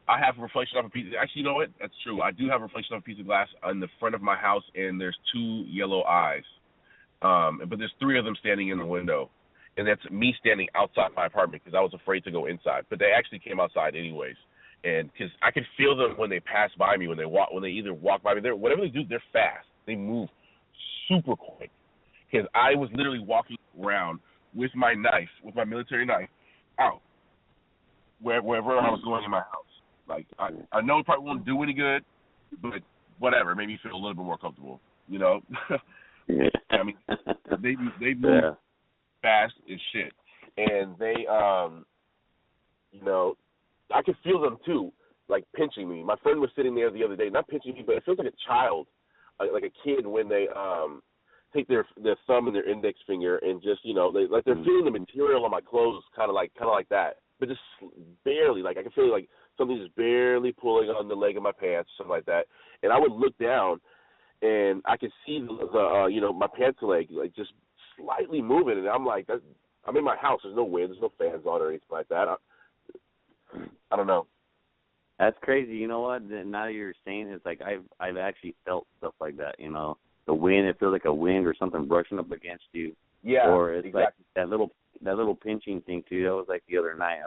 I have a reflection off a piece. Actually, you know what? That's true. I do have a reflection off a piece of glass on the front of my house, and there's 2 yellow eyes. But there's 3 of them standing in the window, and that's me standing outside my apartment because I was afraid to go inside. But they actually came outside anyways. And because I can feel them when they pass by me, when they either walk by me, whatever they do, they're fast. They move super quick. Because I was literally walking around with my knife, with my military knife, out wherever I was going in my house. I know it probably won't do any good, but whatever, made me feel a little bit more comfortable. I mean, they move fast as shit, and they I could feel them too, pinching me. My friend was sitting there the other day, not pinching me, but it feels like a child, like a kid when they take their thumb and their index finger and just they're feeling the material on my clothes, kind of like that, but just barely. I can feel something just barely pulling on the leg of my pants, something like that. And I would look down, and I could see the my pants leg just slightly moving, and I'm like, I'm in my house. There's no wind, there's no fans on or anything like that. I don't know. That's crazy. You know what? Now that you're saying it, it's I've actually felt stuff like that. The wind. It feels like a wind or something brushing up against you. Yeah. Or it's exactly. that little pinching thing too. That was the other night.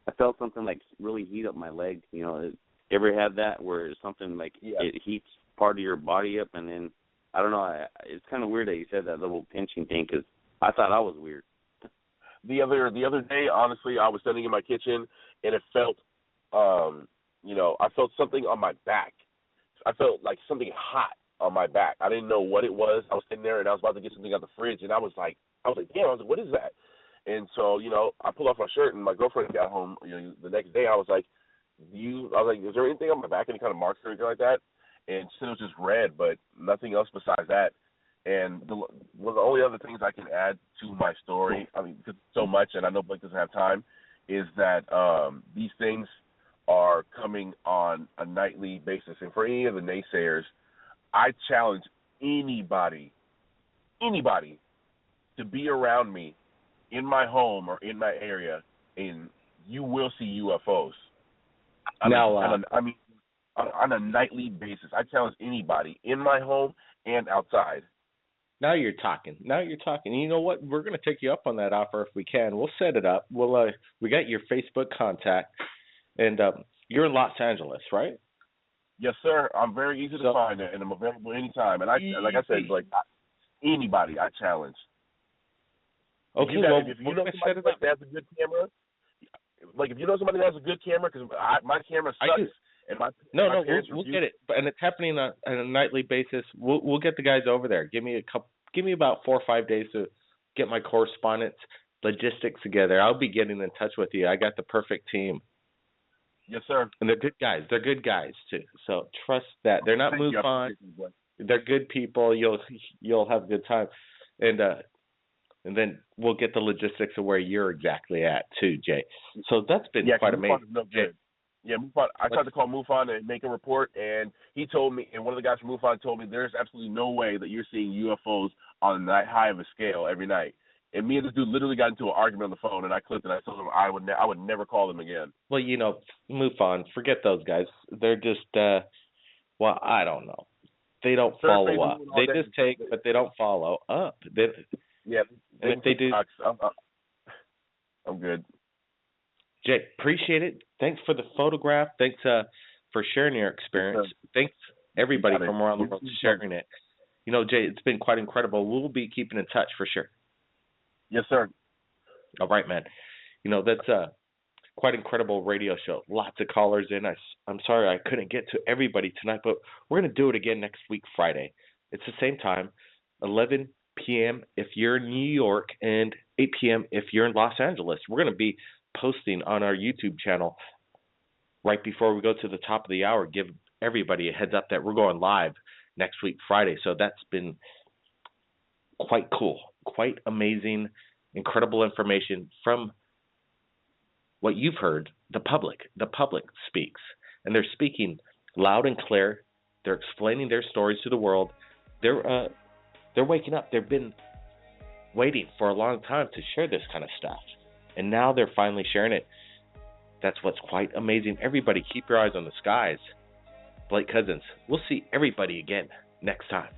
I felt something really heat up my leg. You ever have that where something it heats part of your body up, and then I don't know. It's kind of weird that you said that little pinching thing because I thought I was weird. The other day, honestly, I was sitting in my kitchen, and it felt, I felt something on my back. I felt like something hot on my back. I didn't know what it was. I was sitting there, and I was about to get something out of the fridge, and I was like, damn, what is that? And so, I pulled off my shirt, and my girlfriend got home, the next day. I was like, is there anything on my back, any kind of marks or anything like that? And she said it was just red, but nothing else besides that. And one of the only other things I can add to my story, because so much, and I know Blake doesn't have time, is that these things are coming on a nightly basis. And for any of the naysayers, I challenge anybody to be around me in my home or in my area and you will see UFOs. Now, on a nightly basis. I challenge anybody in my home and outside. Now you're talking. You know what? We're going to take you up on that offer if we can. We'll set it up. We got your Facebook contact, and you're in Los Angeles, right? Yes, sir. I'm very easy to find, and I'm available anytime. And anybody I challenge. Okay, if you know somebody that has a good camera, if you know somebody that has a good camera, because my camera sucks. We'll get it, and it's happening on a nightly basis. We'll get the guys over there. Give me about 4 or 5 days to get my correspondence logistics together. I'll be getting in touch with you. I got the perfect team. Yes, sir. And they're good guys. They're good guys too. So trust that. They're not MUFON. They're good people. You'll have a good time, and then we'll get the logistics of where you're exactly at too, Jay. So that's been quite amazing. No good. Yeah, MUFON. I tried to call MUFON and make a report, and he told me, and one of the guys from MUFON told me, there's absolutely no way that you're seeing UFOs on that high of a scale every night. And me and this dude literally got into an argument on the phone, and I clicked, and I told him I would never call them again. Well, MUFON, forget those guys. They're just, I don't know. They don't follow up. They just take, but they don't follow up. And if they do, I'm good. Jay, appreciate it. Thanks for the photograph. Thanks for sharing your experience. Thanks everybody from around the world sharing it. Jay, it's been quite incredible. We'll be keeping in touch for sure. Yes, sir. All right, man. That's a quite incredible radio show. Lots of callers in. I'm sorry I couldn't get to everybody tonight, but we're going to do it again next week, Friday. It's the same time, 11 p.m. if you're in New York and 8 p.m. if you're in Los Angeles. We're going to be posting on our YouTube channel right before we go to the top of the hour. Give everybody a heads up that we're going live next week, Friday. So that's been quite cool, quite amazing, incredible information from what you've heard. The public speaks, and they're speaking loud and clear. They're explaining their stories to the world. They're waking up. They've been waiting for a long time to share this kind of stuff, and now they're finally sharing it. That's what's quite amazing. Everybody, keep your eyes on the skies. Blake Cousins. We'll see everybody again next time.